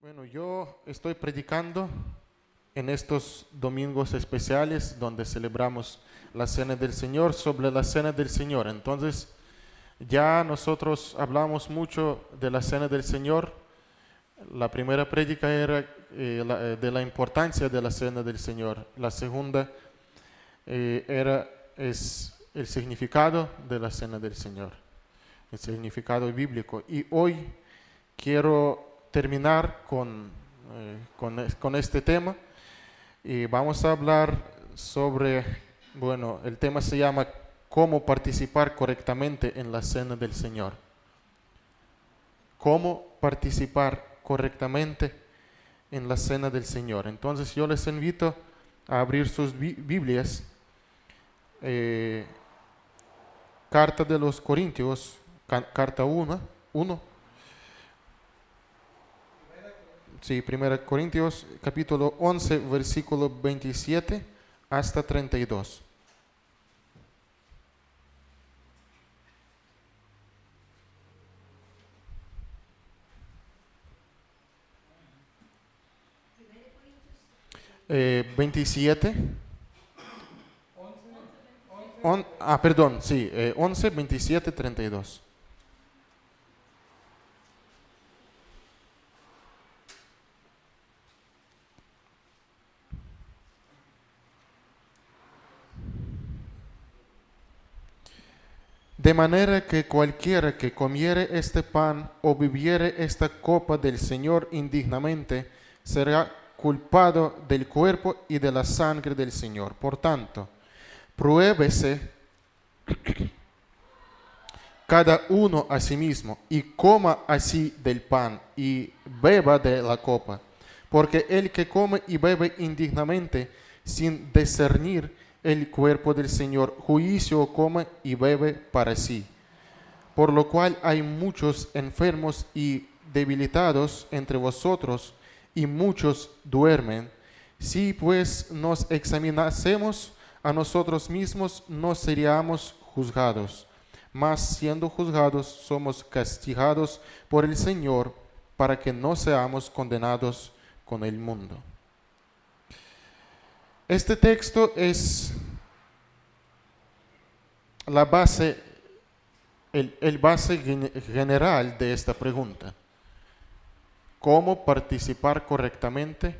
Bueno, yo estoy predicando en estos domingos especiales donde celebramos la Cena del Señor sobre la Cena del Señor. Entonces, ya nosotros hablamos mucho de la Cena del Señor. La primera prédica era de la importancia de la Cena del Señor. La segunda es el significado de la Cena del Señor, el significado bíblico. Y hoy quiero terminar con este tema y vamos a hablar sobre, bueno, el tema se llama cómo participar correctamente en la Cena del Señor. Cómo participar correctamente en la Cena del Señor. Entonces yo les invito a abrir sus Biblias, Carta de los Corintios, carta 1. Sí, 1 Corintios capítulo 11, versículo 27 hasta 32. Eh, 27. Perdón, sí, 11, 27, 32. De manera que cualquiera que comiere este pan o bebiere esta copa del Señor indignamente, será culpado del cuerpo y de la sangre del Señor. Por tanto, pruébese cada uno a sí mismo y coma así del pan y beba de la copa. Porque el que come y bebe indignamente, sin discernir el cuerpo del Señor, juicio come y bebe para sí. Por lo cual hay muchos enfermos y debilitados entre vosotros, y muchos duermen. Si pues nos examinásemos a nosotros mismos, no seríamos juzgados. Mas siendo juzgados, somos castigados por el Señor, para que no seamos condenados con el mundo. Este texto es la base, el base general de esta pregunta. ¿Cómo participar correctamente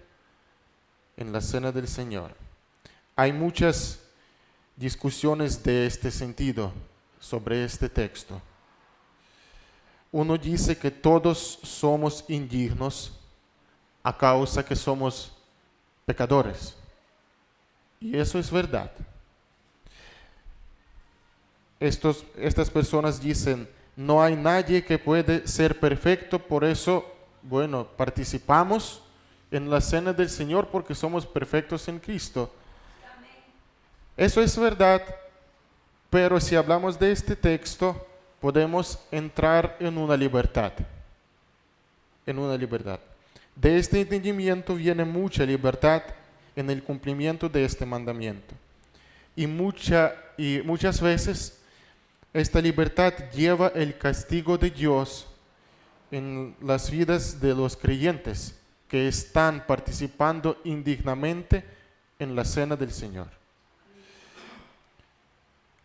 en la Cena del Señor? Hay muchas discusiones de este sentido sobre este texto. Uno dice que todos somos indignos a causa que somos pecadores. Y eso es verdad. Estas personas dicen, no hay nadie que puede ser perfecto, por eso, bueno, participamos en la Cena del Señor porque somos perfectos en Cristo. Eso es verdad, pero si hablamos de este texto, podemos entrar en una libertad. En una libertad. De este entendimiento viene mucha libertad en el cumplimiento de este mandamiento. Y muchas veces esta libertad lleva el castigo de Dios en las vidas de los creyentes que están participando indignamente en la Cena del Señor.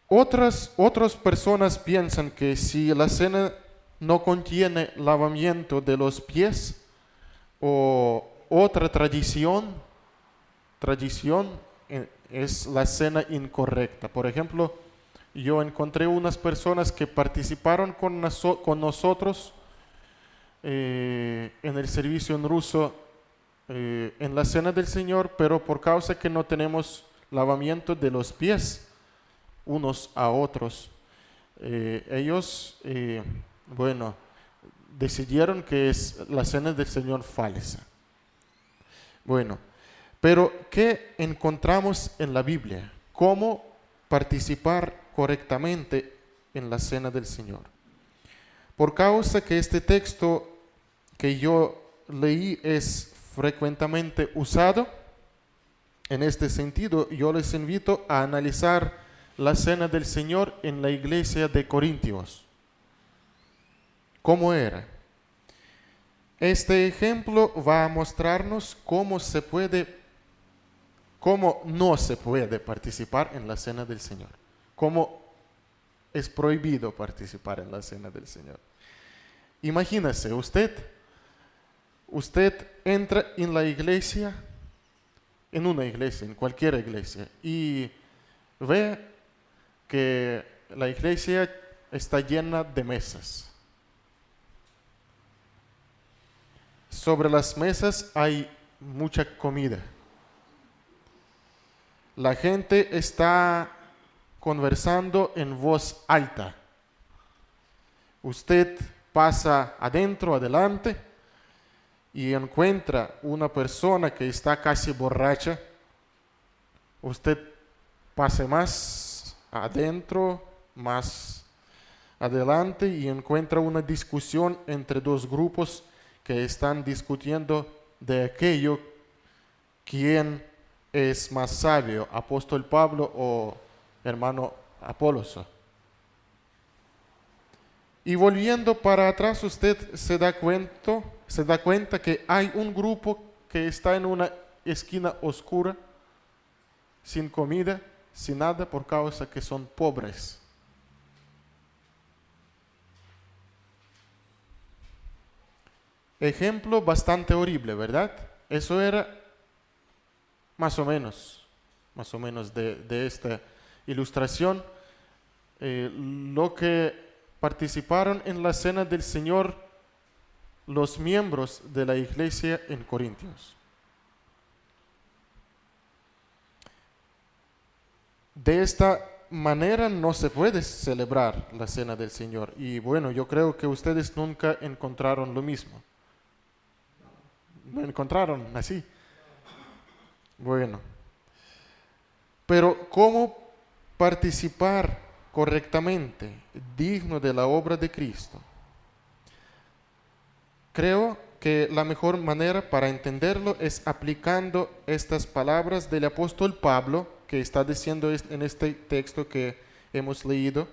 Otras personas piensan que si la cena no contiene lavamiento de los pies o otra tradición es la cena incorrecta. Por ejemplo, yo encontré unas personas que participaron con nosotros en el servicio en ruso en la Cena del Señor, pero por causa que no tenemos lavamiento de los pies unos a otros, ellos, bueno, decidieron que es la Cena del Señor falsa. Bueno, pero ¿qué encontramos en la Biblia? ¿Cómo participar correctamente en la Cena del Señor? Por causa que este texto que yo leí es frecuentemente usado, en este sentido yo les invito a analizar la Cena del Señor en la iglesia de Corintios. ¿Cómo era? Este ejemplo va a mostrarnos cómo no se puede participar en la cena del Señor, cómo es prohibido participar en la cena del Señor. Imagínese, usted entra en la iglesia, en una iglesia, en cualquier iglesia, y ve que la iglesia está llena de mesas. Sobre las mesas hay mucha comida. La gente está conversando en voz alta. Usted pasa adelante, y encuentra una persona que está casi borracha. Usted pase más adentro, más adelante, y encuentra una discusión entre dos grupos que están discutiendo de aquello, quién es más sabio, apóstol Pablo o hermano Apolos. Y volviendo para atrás, usted se da cuenta que hay un grupo que está en una esquina oscura, sin comida, sin nada, por causa que son pobres. Ejemplo bastante horrible, ¿verdad? Eso era más o menos de esta ilustración, lo que participaron en la cena del Señor los miembros de la iglesia en Corintios. De esta manera no se puede celebrar la cena del Señor. Y bueno, yo creo que ustedes nunca encontraron lo mismo. ¿No encontraron así? Bueno. Pero ¿cómo participar correctamente, digno de la obra de Cristo? Creo que la mejor manera para entenderlo es aplicando estas palabras del apóstol Pablo, que está diciendo en este texto que hemos leído,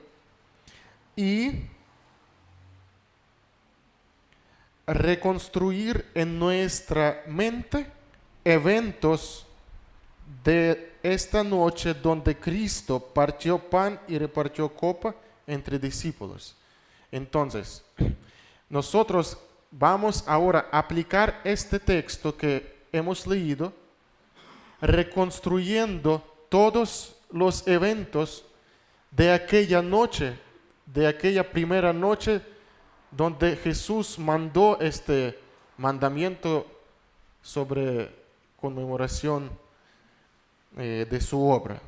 y reconstruir en nuestra mente eventos de esta noche donde Cristo partió pan y repartió copa entre discípulos. Entonces, nosotros vamos ahora a aplicar este texto que hemos leído, reconstruyendo todos los eventos de aquella noche, de aquella primera noche donde Jesús mandó este mandamiento sobre conmemoración de su obra.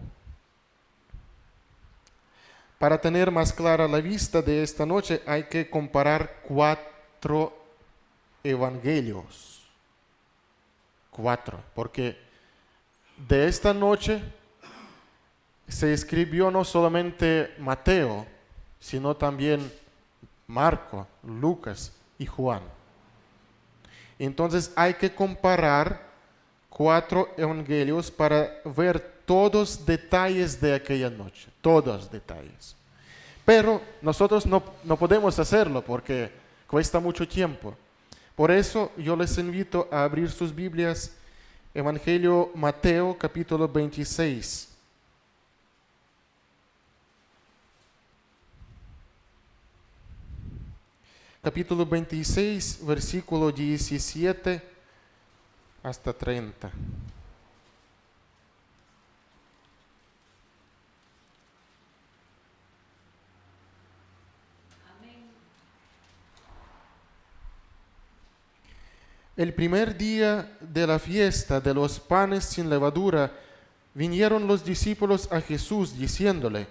Para tener más clara la vista de esta noche hay que comparar 4 evangelios. 4, porque de esta noche se escribió no solamente Mateo, sino también Marco, Lucas y Juan. Entonces hay que comparar 4 evangelios para ver todos detalles de aquella noche, todos detalles. Pero nosotros no podemos hacerlo porque cuesta mucho tiempo. Por eso yo les invito a abrir sus Biblias, Evangelio Mateo, capítulo 26. Capítulo 26, versículo 17 hasta 30. El primer día de la fiesta de los panes sin levadura, vinieron los discípulos a Jesús diciéndole: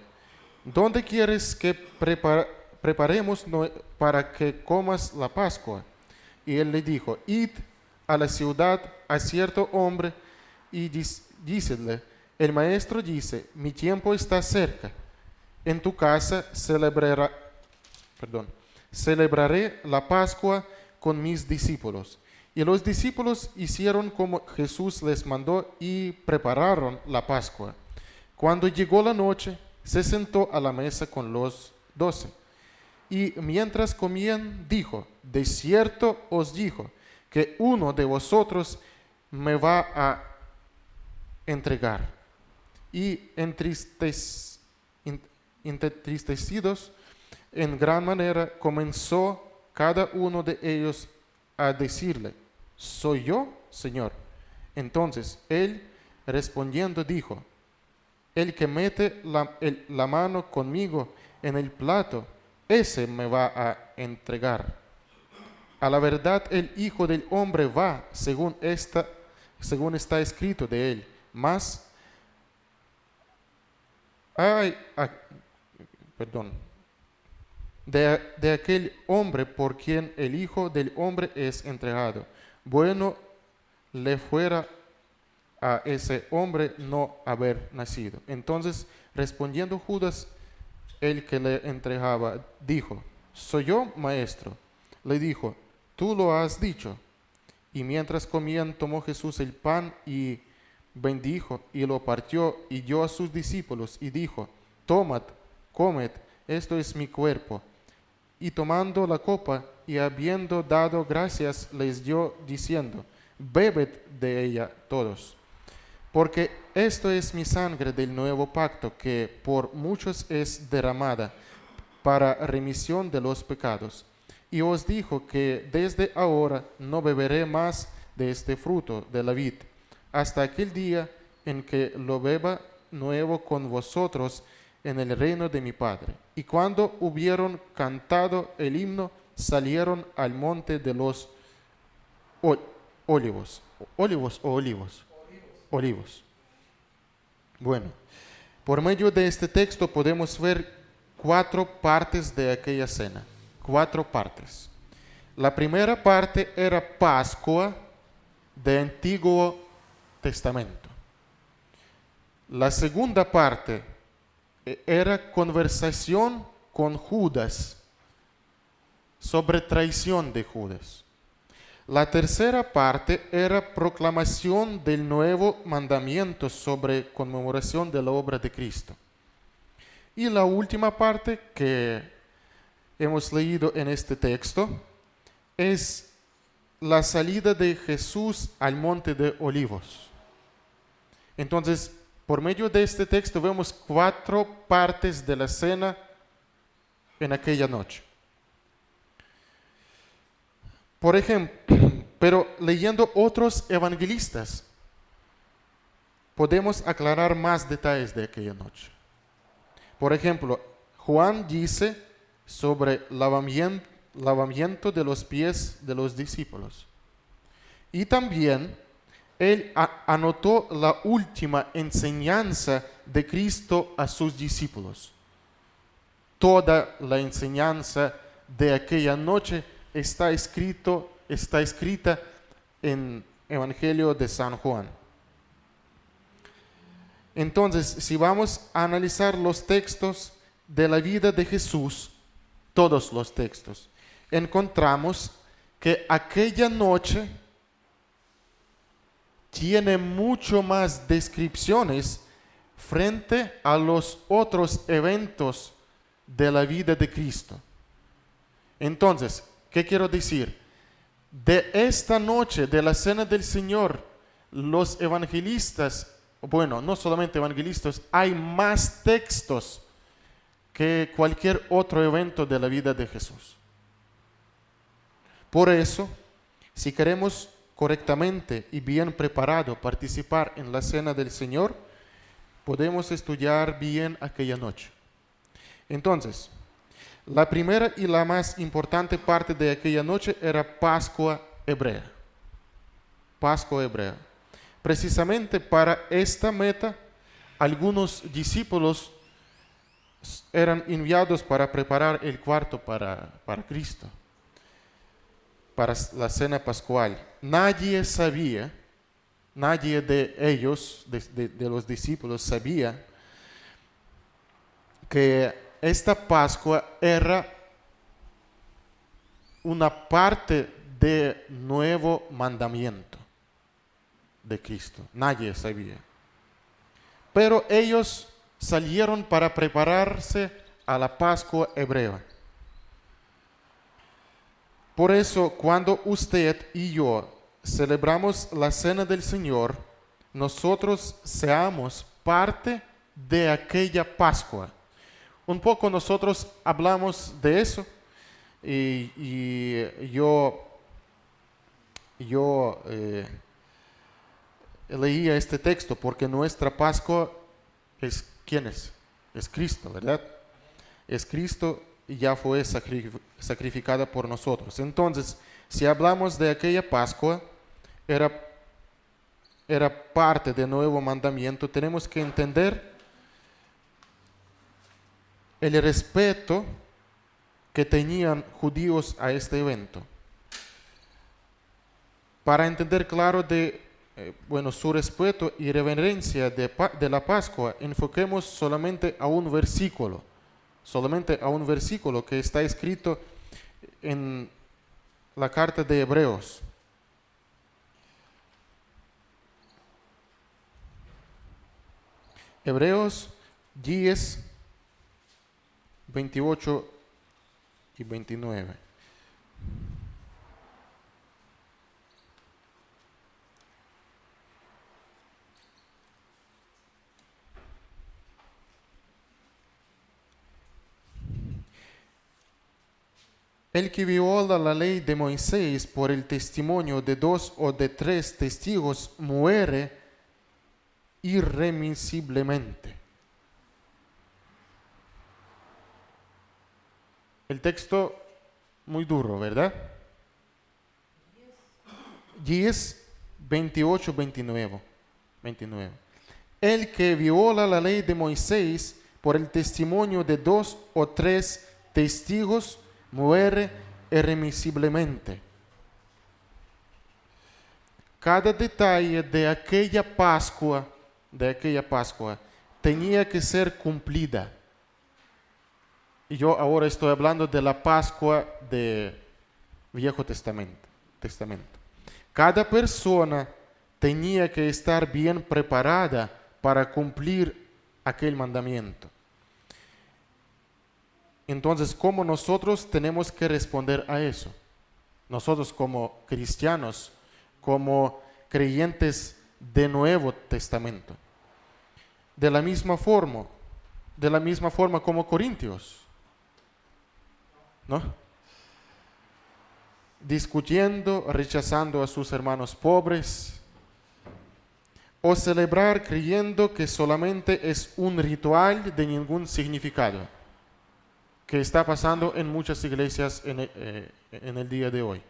¿Dónde quieres que preparemos para que comas la Pascua? Y él le dijo: Id a la ciudad a cierto hombre y dícele: el maestro dice, mi tiempo está cerca. En tu casa celebraré la Pascua con mis discípulos. Y los discípulos hicieron como Jesús les mandó y prepararon la Pascua. Cuando llegó la noche, se sentó a la mesa con los 12. Y mientras comían, dijo: de cierto os digo, que uno de vosotros me va a entregar. Y entristecidos en gran manera, comenzó cada uno de ellos a decirle: ¿soy yo, Señor? Entonces él respondiendo dijo: el que mete la mano conmigo en el plato, ese me va a entregar. A la verdad, el Hijo del Hombre va, según está escrito de él. Mas, de aquel hombre por quien el Hijo del Hombre es entregado. Bueno le fuera a ese hombre no haber nacido. Entonces, respondiendo Judas, el que le entregaba, dijo: ¿soy yo, maestro? Le dijo: tú lo has dicho. Y mientras comían, tomó Jesús el pan y bendijo y lo partió y dio a sus discípulos y dijo: tomad, comed, esto es mi cuerpo. Y tomando la copa y habiendo dado gracias, les dio diciendo: bebed de ella todos, porque esto es mi sangre del nuevo pacto, que por muchos es derramada para remisión de los pecados. Y os dijo que desde ahora no beberé más de este fruto de la vid, hasta aquel día en que lo beba nuevo con vosotros en el reino de mi Padre. Y cuando hubieron cantado el himno, salieron al monte de los olivos. ¿Olivos o olivos? Olivos. Bueno, por medio de este texto podemos ver 4 partes de aquella cena. 4 partes. La primera parte era Pascua del Antiguo Testamento. La segunda parte era conversación con Judas sobre traición de Judas. La tercera parte era proclamación del nuevo mandamiento sobre conmemoración de la obra de Cristo. Y la última parte que hemos leído en este texto es la salida de Jesús al monte de Olivos. Entonces, por medio de este texto vemos 4 partes de la cena en aquella noche. Por ejemplo, pero leyendo otros evangelistas, podemos aclarar más detalles de aquella noche. Por ejemplo, Juan dice sobre lavamiento de los pies de los discípulos. Y también él anotó la última enseñanza de Cristo a sus discípulos. Toda la enseñanza de aquella noche está escrita en Evangelio de San Juan. Entonces, si vamos a analizar los textos de la vida de Jesús, todos los textos, encontramos que aquella noche tiene mucho más descripciones frente a los otros eventos de la vida de Cristo. Entonces, ¿qué quiero decir? De esta noche, de la Cena del Señor, los evangelistas, bueno, no solamente evangelistas, hay más textos que cualquier otro evento de la vida de Jesús. Por eso, si queremos correctamente y bien preparado participar en la Cena del Señor, podemos estudiar bien aquella noche. Entonces, la primera y la más importante parte de aquella noche era Pascua hebrea. Pascua hebrea. Precisamente para esta meta, algunos discípulos eran enviados para preparar el cuarto para Cristo, para la cena pascual. Nadie de ellos, de los discípulos, sabía que esta Pascua era una parte del nuevo mandamiento de Cristo. Nadie sabía. Pero ellos salieron para prepararse a la Pascua hebrea. Por eso, cuando usted y yo celebramos la cena del Señor, nosotros seamos parte de aquella Pascua. Un poco nosotros hablamos de eso y yo leía este texto porque nuestra Pascua es ¿quién es? Es Cristo, ¿verdad? Es Cristo y ya fue sacrificada por nosotros. Entonces, si hablamos de aquella Pascua, era parte del nuevo mandamiento, tenemos que entender el respeto que tenían judíos a este evento. Para entender claro su respeto y reverencia de la Pascua, enfoquemos solamente a un versículo que está escrito en la carta de Hebreos. Hebreos 10, 28 y 29. El que viola la ley de Moisés por el testimonio de 2 o de 3 testigos muere irremisiblemente. El texto muy duro, ¿verdad? 10, 28, 29. El que viola la ley de Moisés por el testimonio de 2 o 3 testigos muere irremisiblemente. Cada detalle de aquella Pascua tenía que ser cumplida. Y yo ahora estoy hablando de la Pascua del Viejo Testamento. Cada persona tenía que estar bien preparada para cumplir aquel mandamiento. Entonces, ¿cómo nosotros tenemos que responder a eso? Nosotros como cristianos, como creyentes de Nuevo Testamento. De la misma forma como Corintios, ¿no? Discutiendo, rechazando a sus hermanos pobres, o celebrar creyendo que solamente es un ritual de ningún significado, que está pasando en muchas iglesias en el día de hoy.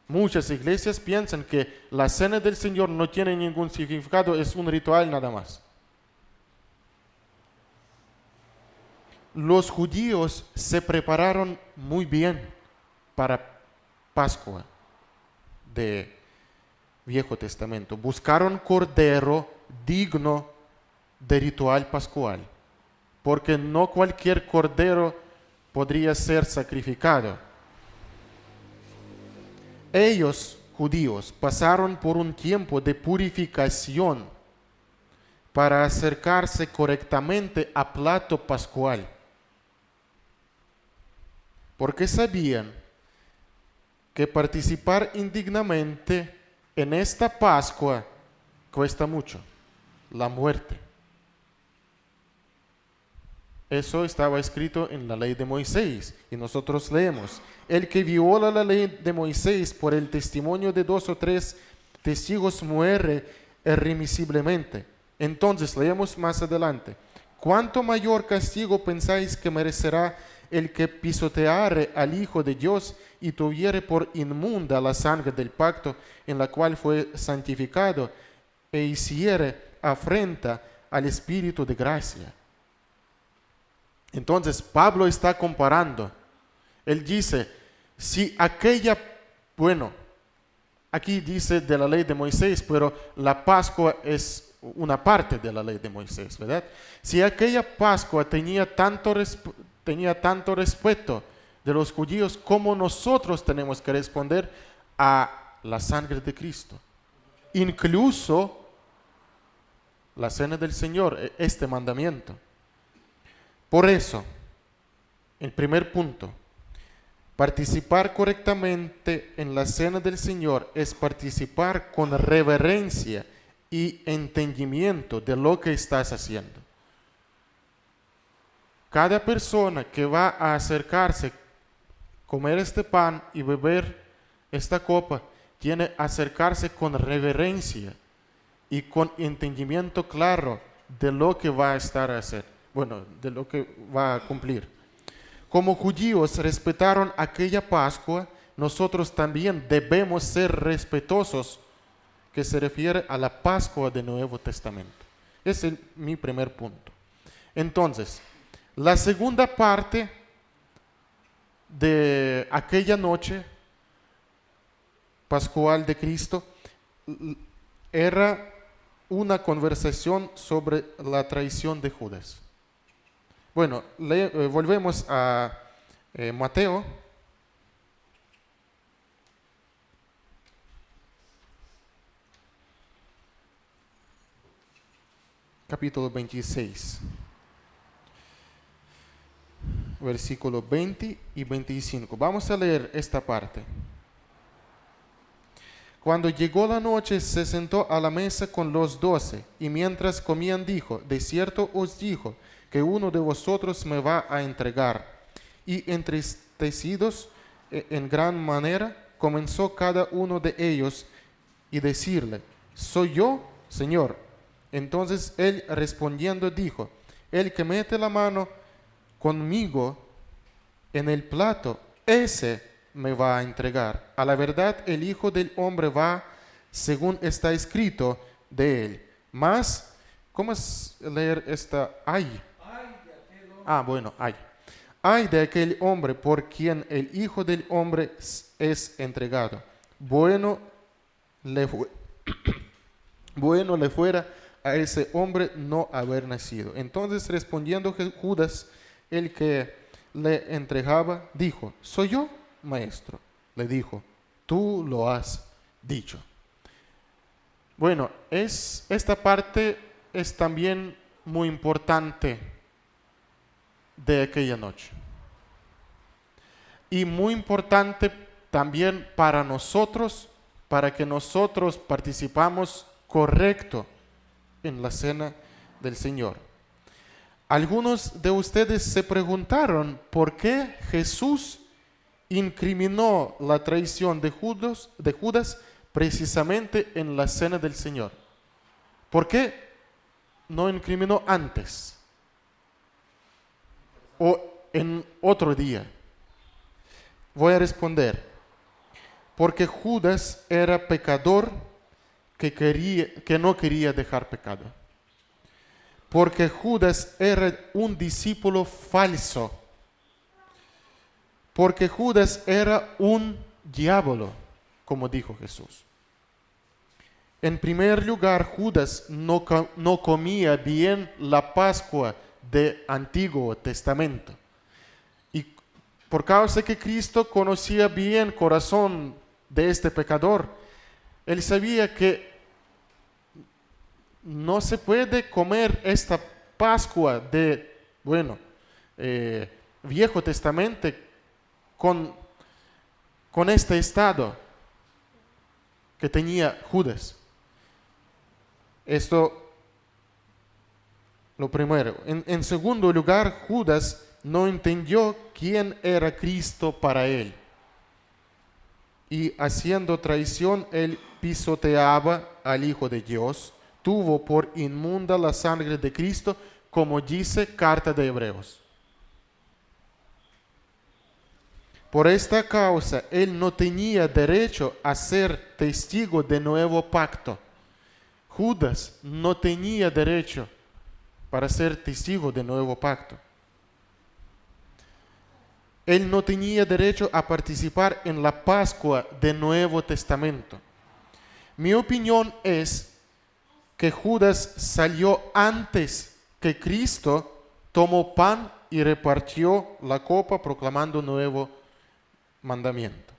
Muchas iglesias piensan que la cena del Señor no tiene ningún significado, es un ritual nada más. Los judíos se prepararon muy bien para Pascua de Viejo Testamento. Buscaron cordero digno de ritual pascual, porque no cualquier cordero podría ser sacrificado. Ellos, judíos, pasaron por un tiempo de purificación para acercarse correctamente al plato pascual, porque sabían que participar indignamente en esta Pascua cuesta mucho, la muerte. Eso estaba escrito en la ley de Moisés y nosotros leemos: el que viola la ley de Moisés por el testimonio de 2 o 3 testigos muere irremisiblemente. Entonces leemos más adelante: ¿cuánto mayor castigo pensáis que merecerá el que pisoteare al Hijo de Dios y tuviere por inmunda la sangre del pacto en la cual fue santificado e hiciere afrenta al Espíritu de gracia? Entonces Pablo está comparando. Él dice, si aquí dice de la ley de Moisés, pero la Pascua es una parte de la ley de Moisés, ¿verdad? Si aquella Pascua tenía tanto respeto de los judíos, ¿cómo nosotros tenemos que responder a la sangre de Cristo? Incluso la cena del Señor, este mandamiento. Por eso, el primer punto, Participar correctamente en la cena del Señor es participar con reverencia y entendimiento de lo que estás haciendo. Cada persona que va a acercarse, comer este pan y beber esta copa, tiene que acercarse con reverencia y con entendimiento claro de lo que va a estar a hacer, de lo que va a cumplir. Como judíos respetaron aquella Pascua, nosotros también debemos ser respetuosos, que se refiere a la Pascua del Nuevo Testamento. Ese es mi primer punto. Entonces, la segunda parte de aquella noche pascual de Cristo era una conversación sobre la traición de Judas. Volvemos a Mateo. Capítulo 26. Versículo 20 y 25. Vamos a leer esta parte. Cuando llegó la noche, se sentó a la mesa con los 12, y mientras comían dijo: de cierto os digo que uno de vosotros me va a entregar. Y entristecidos en gran manera, comenzó cada uno de ellos y decirle: ¿soy yo, Señor? Entonces él respondiendo dijo: el que mete la mano conmigo en el plato, ese me va a entregar. A la verdad, el Hijo del Hombre va según está escrito de él. Mas, ¿cómo es leer esta? Ay. Ay de aquel hombre por quien el Hijo del Hombre es entregado. Bueno le fuera a ese hombre no haber nacido. Entonces respondiendo Judas, el que le entregaba, dijo: ¿soy yo, maestro? Le dijo: tú lo has dicho. Esta parte es también muy importante de aquella noche. Y muy importante también para nosotros, para que nosotros participamos correcto en la cena del Señor. Algunos de ustedes se preguntaron por qué Jesús incriminó la traición de Judas precisamente en la cena del Señor. ¿Por qué no incriminó antes o en otro día? Voy a responder: porque Judas era pecador que no quería dejar pecado. Porque Judas era un discípulo falso. Porque Judas era un diablo, como dijo Jesús. En primer lugar, Judas no comía bien la Pascua del Antiguo Testamento. Y por causa que Cristo conocía bien el corazón de este pecador, él sabía que no se puede comer esta Pascua de, Viejo Testamento con este estado que tenía Judas. Esto, lo primero. En segundo lugar, Judas no entendió quién era Cristo para él. Y haciendo traición, él pisoteaba al Hijo de Dios. Tuvo por inmunda la sangre de Cristo, como dice Carta de Hebreos. Por esta causa, él no tenía derecho a ser testigo de nuevo pacto. Judas no tenía derecho para ser testigo de nuevo pacto. Él no tenía derecho a participar en la Pascua del Nuevo Testamento. Mi opinión es que Judas salió antes que Cristo tomó pan y repartió la copa proclamando nuevo mandamiento.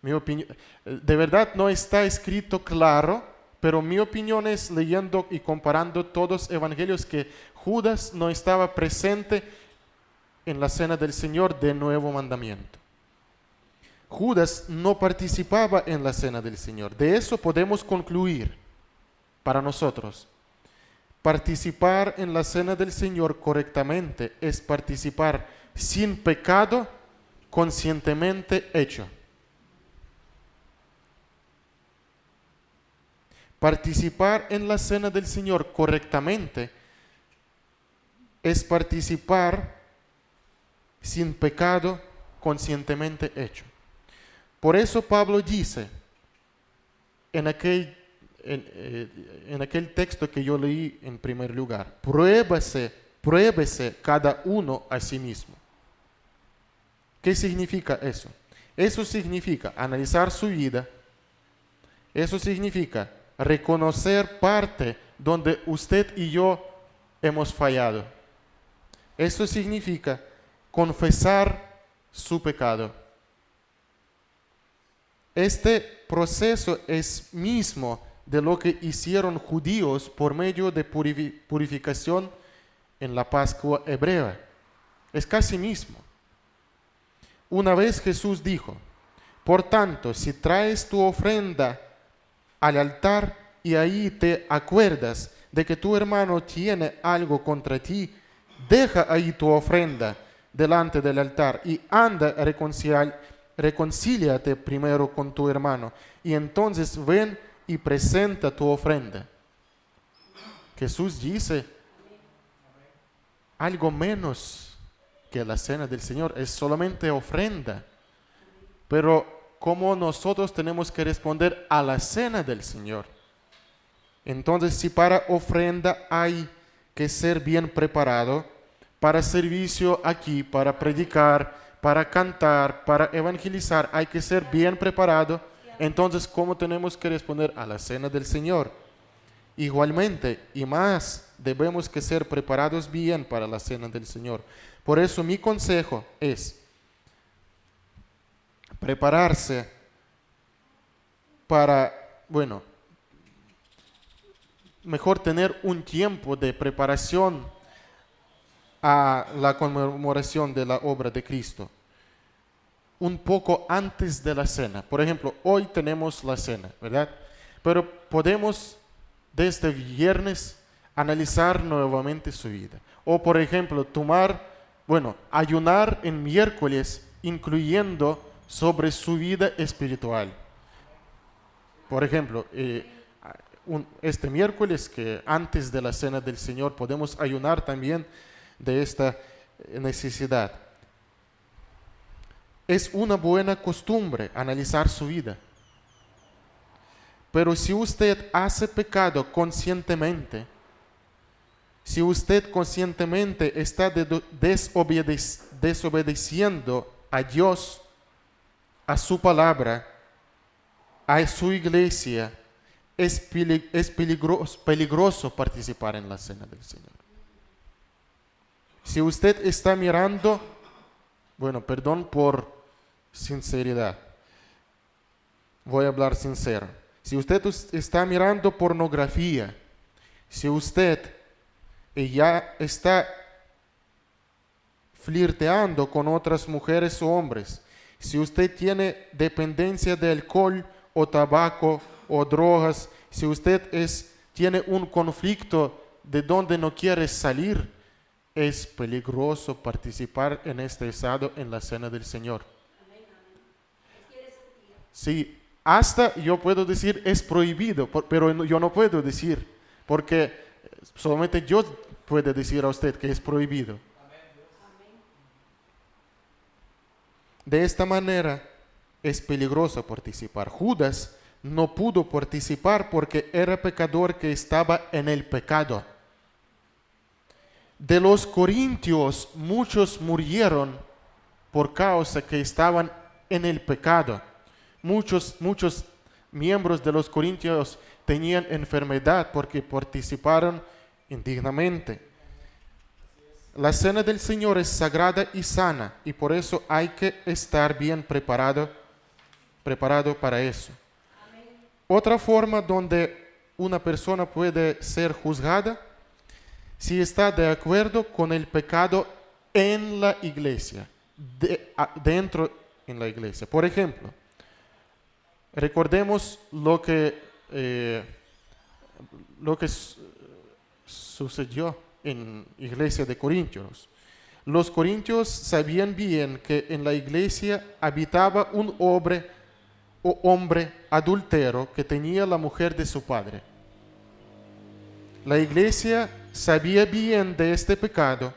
Mi opinión, de verdad no está escrito claro, pero mi opinión es, leyendo y comparando todos los evangelios, que Judas no estaba presente en la cena del Señor de nuevo mandamiento. Judas no participaba en la cena del Señor. De eso podemos concluir para nosotros. Participar en la cena del Señor correctamente es participar sin pecado, conscientemente hecho. Participar en la cena del Señor correctamente es participar sin pecado, conscientemente hecho. Por eso Pablo dice en aquel texto que yo leí en primer lugar, pruébese cada uno a sí mismo. ¿Qué significa eso? Eso significa analizar su vida. Eso significa reconocer parte donde usted y yo hemos fallado. Eso significa confesar su pecado. Este proceso es mismo de lo que hicieron judíos por medio de purificación en la Pascua hebrea. Es casi mismo. Una vez Jesús dijo, por tanto, si traes tu ofrenda al altar y ahí te acuerdas de que tu hermano tiene algo contra ti, deja ahí tu ofrenda delante del altar y anda a reconcíliate primero con tu hermano y entonces ven y presenta tu ofrenda. Jesús dice algo menos que la cena del Señor, es solamente ofrenda. Pero ¿cómo nosotros tenemos que responder a la cena del Señor? Entonces, si para ofrenda hay que ser bien preparado, para servicio aquí, para predicar, para cantar, para evangelizar, hay que ser bien preparado. Entonces, ¿cómo tenemos que responder a la cena del Señor? Igualmente, y más, debemos que ser preparados bien para la cena del Señor. Por eso mi consejo es prepararse para, mejor tener un tiempo de preparación a la conmemoración de la obra de Cristo, un poco antes de la cena. Por ejemplo, hoy tenemos la cena, ¿verdad? Pero podemos desde viernes analizar nuevamente su vida. O por ejemplo, ayunar en miércoles, incluyendo sobre su vida espiritual. Por ejemplo, este miércoles, que antes de la cena del Señor, podemos ayunar también de esta necesidad. Es una buena costumbre analizar su vida. Pero si usted hace pecado conscientemente, si usted conscientemente está desobedeciendo a Dios, a su palabra, a su iglesia, es peligroso participar en la cena del Señor. Si usted está mirando, perdón por sinceridad, voy a hablar sincero. Si usted está mirando pornografía, si usted ya está flirteando con otras mujeres o hombres, si usted tiene dependencia de alcohol o tabaco o drogas, si usted tiene un conflicto de donde no quiere salir, es peligroso participar en este estado en la cena del Señor. Sí, hasta yo puedo decir es prohibido, pero yo no puedo decir, porque solamente Dios puede decir a usted que es prohibido. De esta manera es peligroso participar. Judas no pudo participar porque era pecador que estaba en el pecado. De los corintios, muchos murieron por causa que estaban en el pecado. Muchos miembros de los corintios tenían enfermedad porque participaron indignamente. La cena del Señor es sagrada y sana, y por eso hay que estar bien preparado para eso. Amén. Otra forma donde una persona puede ser juzgada, si está de acuerdo con el pecado en la iglesia, dentro en la iglesia. Por ejemplo, recordemos lo que sucedió en la iglesia de Corintios. Los corintios sabían bien que en la iglesia habitaba un hombre adúltero que tenía la mujer de su padre. La iglesia sabía bien de este pecado,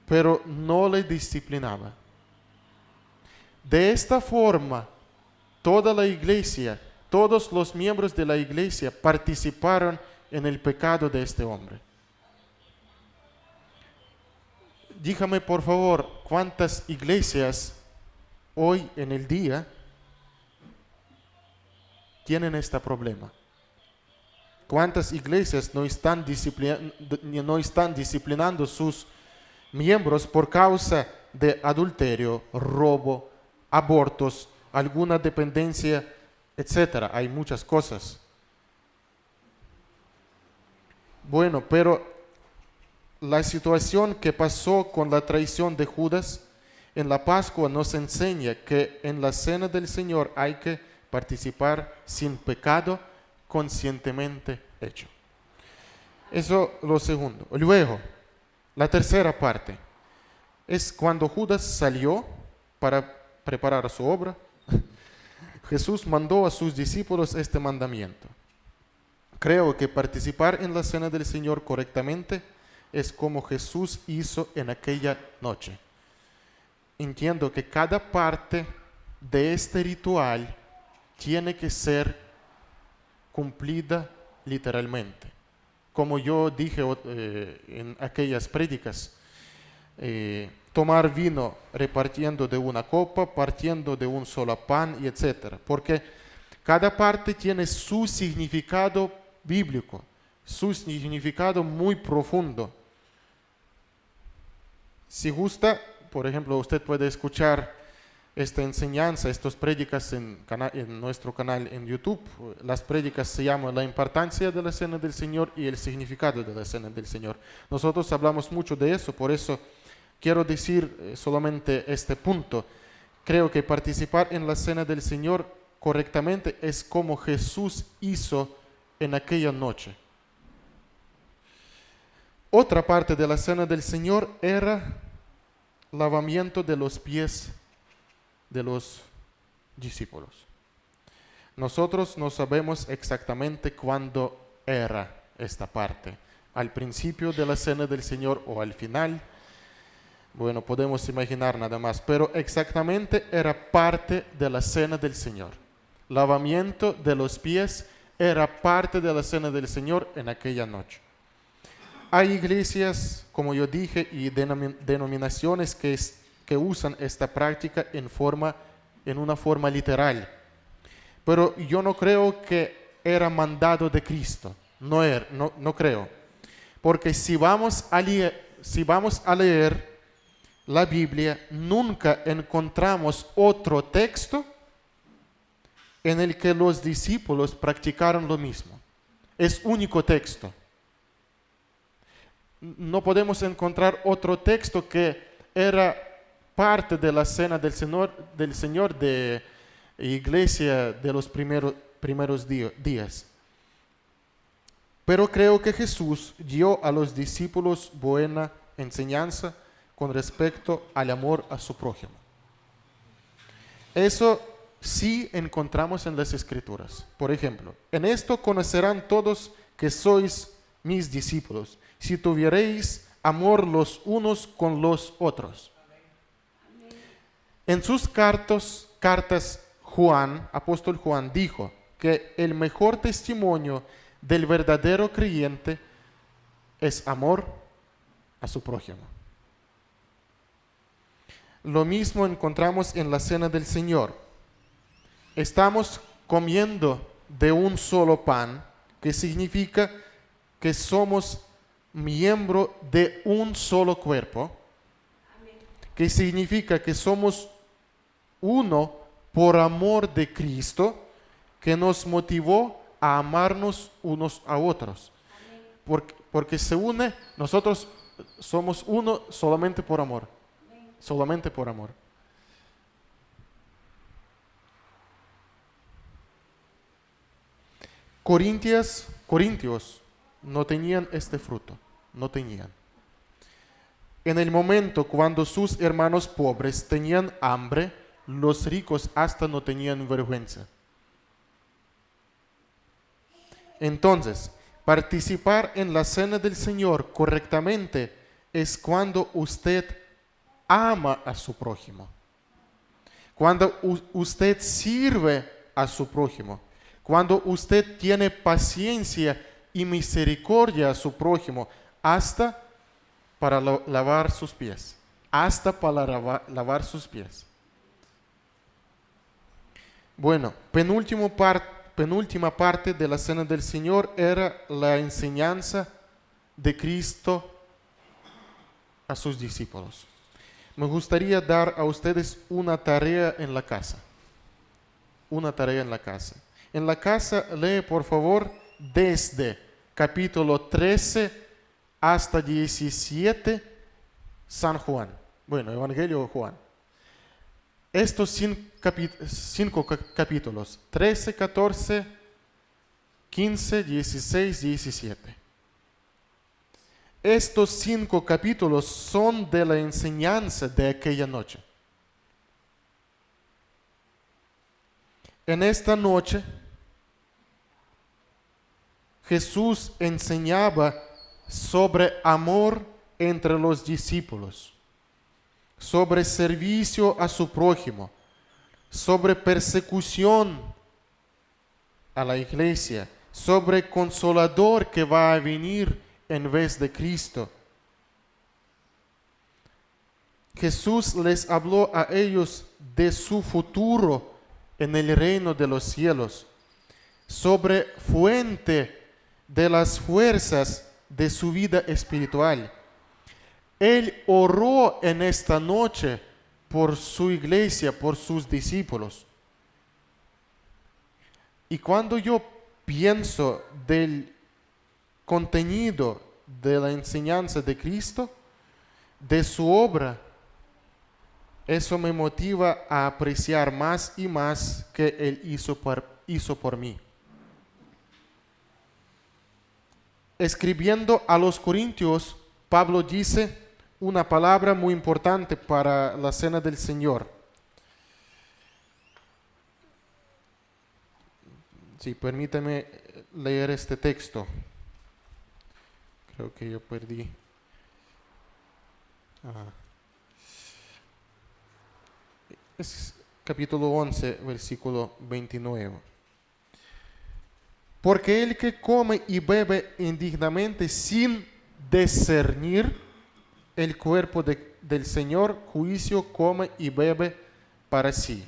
pero no le disciplinaba. De esta forma, toda la iglesia, todos los miembros de la iglesia participaron en el pecado de este hombre. Dígame por favor, ¿cuántas iglesias hoy en el día tienen este problema? ¿Cuántas iglesias no están disciplinando sus miembros por causa de adulterio, robo, abortos, alguna dependencia, etcétera? Hay muchas cosas. Bueno, pero la situación que pasó con la traición de Judas en la Pascua nos enseña que en la cena del Señor hay que participar sin pecado, conscientemente hecho. Eso lo segundo. Luego, la tercera parte es cuando Judas salió para preparar su obra. Jesús mandó a sus discípulos este mandamiento. Creo que participar en la cena del Señor correctamente es como Jesús hizo en aquella noche. Entiendo que cada parte de este ritual tiene que ser cumplida literalmente. Como yo dije en aquellas prédicas, tomar vino repartiendo de una copa, partiendo de un solo pan, y etc. Porque cada parte tiene su significado bíblico, su significado muy profundo. Si gusta, por ejemplo, usted puede escuchar esta enseñanza, estas prédicas en nuestro canal en YouTube. Las prédicas se llaman La importancia de la Cena del Señor y el significado de la Cena del Señor. Nosotros hablamos mucho de eso, por eso quiero decir solamente este punto. Creo que participar en la Cena del Señor correctamente es como Jesús hizo en aquella noche. Otra parte de la Cena del Señor era lavamiento de los pies de los discípulos. Nosotros no sabemos exactamente cuándo era esta parte, al principio de la Cena del Señor o al final. Bueno, podemos imaginar nada más, pero exactamente era parte de la Cena del Señor. Lavamiento de los pies era parte de la Cena del Señor en aquella noche. Hay iglesias, como yo dije, y denominaciones que usan esta práctica en una forma literal. Pero yo no creo que era mandado de Cristo. No creo. Porque si vamos a leer la Biblia, nunca encontramos otro texto en el que los discípulos practicaron lo mismo. Es único texto. No podemos encontrar otro texto que era parte de la cena del Señor de iglesia de los primeros días. Pero creo que Jesús dio a los discípulos buena enseñanza con respecto al amor a su prójimo. Eso sí encontramos en las Escrituras. Por ejemplo, en esto conocerán todos que sois mis discípulos, si tuviereis amor los unos con los otros. En sus cartas, apóstol Juan dijo que el mejor testimonio del verdadero creyente es amor a su prójimo. Lo mismo encontramos en la cena del Señor. Estamos comiendo de un solo pan, que significa que somos miembro de un solo cuerpo, que significa que somos uno por amor de Cristo, que nos motivó a amarnos unos a otros. Porque se une, nosotros somos uno solamente por amor. Solamente por amor. Corintios no tenían este fruto, no tenían. En el momento cuando sus hermanos pobres tenían hambre, los ricos hasta no tenían vergüenza. Entonces, participar en la cena del Señor correctamente es cuando usted ama a su prójimo, cuando usted sirve a su prójimo, cuando usted tiene paciencia y misericordia a su prójimo, hasta para lavar sus pies, hasta para lavar sus pies. Bueno, penúltima parte de la cena del Señor era la enseñanza de Cristo a sus discípulos. Me gustaría dar a ustedes una tarea en la casa. Una tarea en la casa. En la casa lee por favor desde capítulo 13 hasta 17 San Juan. Bueno, Evangelio de Juan. Estos 5 capítulos, 13, 14, 15, 16, 17. Estos 5 capítulos son de la enseñanza de aquella noche. En esta noche, Jesús enseñaba sobre amor entre los discípulos, sobre servicio a su prójimo, sobre persecución a la iglesia, sobre consolador que va a venir en vez de Cristo. Jesús les habló a ellos de su futuro en el reino de los cielos, sobre fuente de las fuerzas de su vida espiritual. Él oró en esta noche por su iglesia, por sus discípulos. Y cuando yo pienso del contenido de la enseñanza de Cristo, de su obra, eso me motiva a apreciar más y más que Él hizo por mí. Escribiendo a los Corintios, Pablo dice una palabra muy importante para la cena del Señor. Sí, permítame leer este texto. Creo que yo perdí. Es capítulo 11, versículo 29. Porque el que come y bebe indignamente sin discernir el cuerpo del Señor, juicio come y bebe para sí.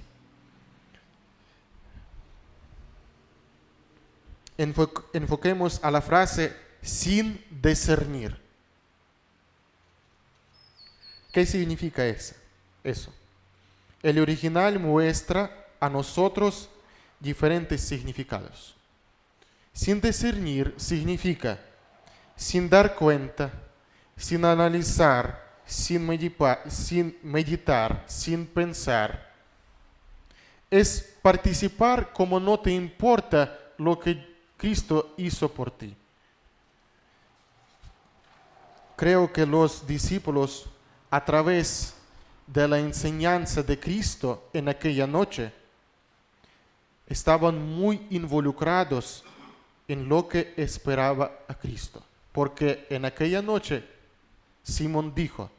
Enfoquemos a la frase sin discernir. ¿Qué significa eso? El original muestra a nosotros diferentes significados. Sin discernir significa sin dar cuenta, sin analizar, sin meditar, sin pensar. Es participar como no te importa lo que Cristo hizo por ti. Creo que los discípulos, a través de la enseñanza de Cristo en aquella noche, estaban muy involucrados en lo que esperaba a Cristo. Porque en aquella noche Simón dijo,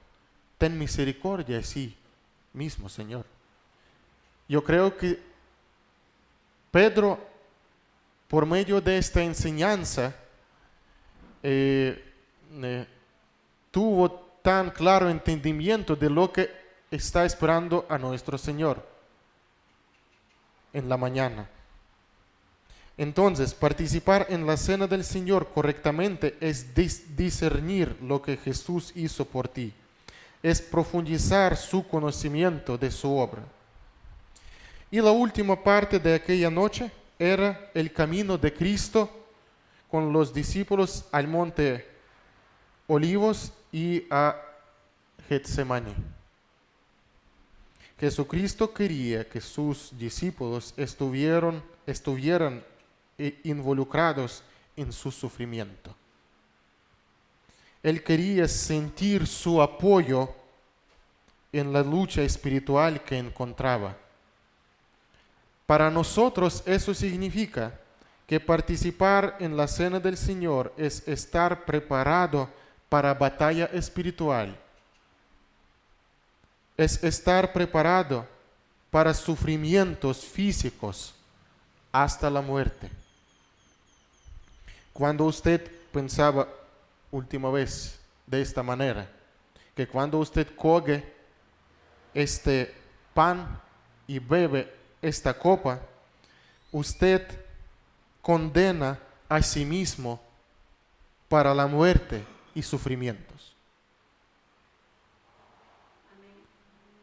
ten misericordia de sí mismo, Señor. Yo creo que Pedro, por medio de esta enseñanza, tuvo tan claro entendimiento de lo que está esperando a nuestro Señor en la mañana. Entonces, participar en la cena del Señor correctamente es discernir lo que Jesús hizo por ti, es profundizar su conocimiento de su obra. Y la última parte de aquella noche era el camino de Cristo con los discípulos al monte Olivos y a Getsemaní. Jesucristo quería que sus discípulos estuvieran involucrados en su sufrimiento. Él quería sentir su apoyo en la lucha espiritual que encontraba. Para nosotros eso significa que participar en la cena del Señor es estar preparado para batalla espiritual. Es estar preparado para sufrimientos físicos hasta la muerte. Cuando usted pensaba última vez de esta manera, que cuando usted coge este pan y bebe esta copa, usted condena a sí mismo para la muerte y sufrimientos.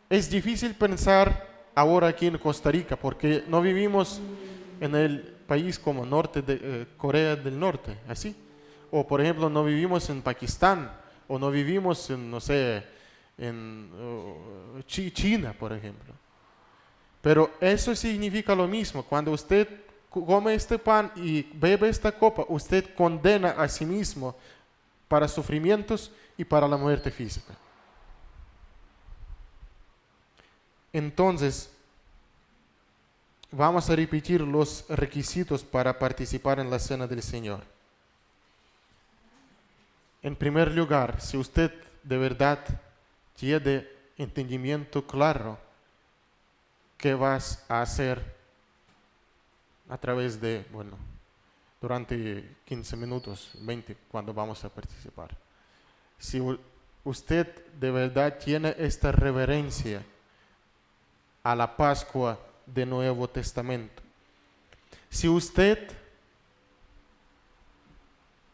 Es difícil pensar ahora aquí en Costa Rica porque no vivimos en el país como norte de Corea del Norte, así. O por ejemplo no vivimos en Pakistán o no vivimos en, no sé, en China, por ejemplo. Pero eso significa lo mismo. Cuando usted come este pan y bebe esta copa, usted condena a sí mismo para sufrimientos y para la muerte física. Entonces, vamos a repetir los requisitos para participar en la cena del Señor. En primer lugar, si usted de verdad tiene entendimiento claro qué vas a hacer a través de, durante 15 minutos, 20, cuando vamos a participar. Si usted de verdad tiene esta reverencia a la Pascua del Nuevo Testamento, si usted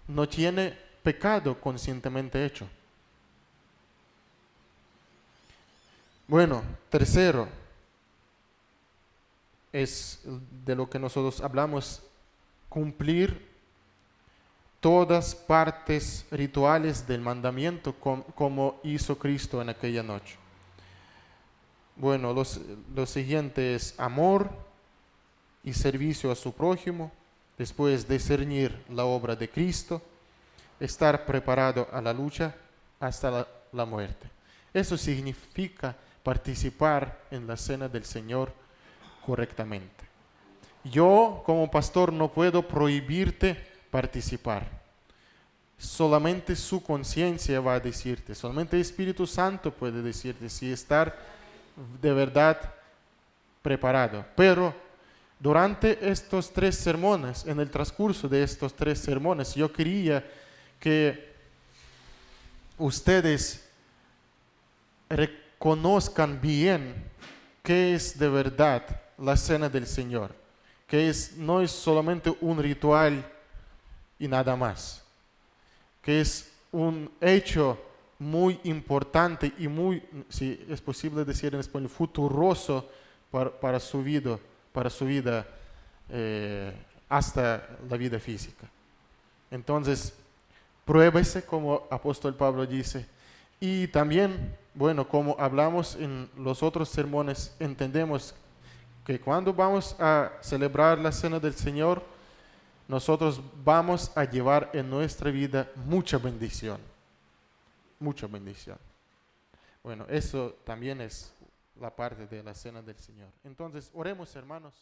no tiene pecado conscientemente hecho. Bueno, tercero, es de lo que nosotros hablamos, cumplir todas partes rituales del mandamiento como hizo Cristo en aquella noche. Bueno, lo siguiente es amor y servicio a su prójimo, después discernir la obra de Cristo, estar preparado a la lucha hasta la muerte. Eso significa participar en la cena del Señor correctamente. Yo como pastor no puedo prohibirte participar. Solamente su conciencia va a decirte, solamente el Espíritu Santo puede decirte si estar de verdad preparado. Pero durante estos 3 sermones, en el transcurso de estos 3 sermones, yo quería que ustedes reconozcan bien qué es de verdad la cena del Señor, que no es solamente un ritual y nada más, que es un hecho muy importante y muy, si es posible decir en español, futuroso para su vida, hasta la vida física. Entonces, pruébese como apóstol Pablo dice. Y también, como hablamos en los otros sermones, entendemos que cuando vamos a celebrar la cena del Señor, nosotros vamos a llevar en nuestra vida mucha bendición. Mucha bendición. Bueno, eso también es la parte de la cena del Señor. Entonces, oremos, hermanos.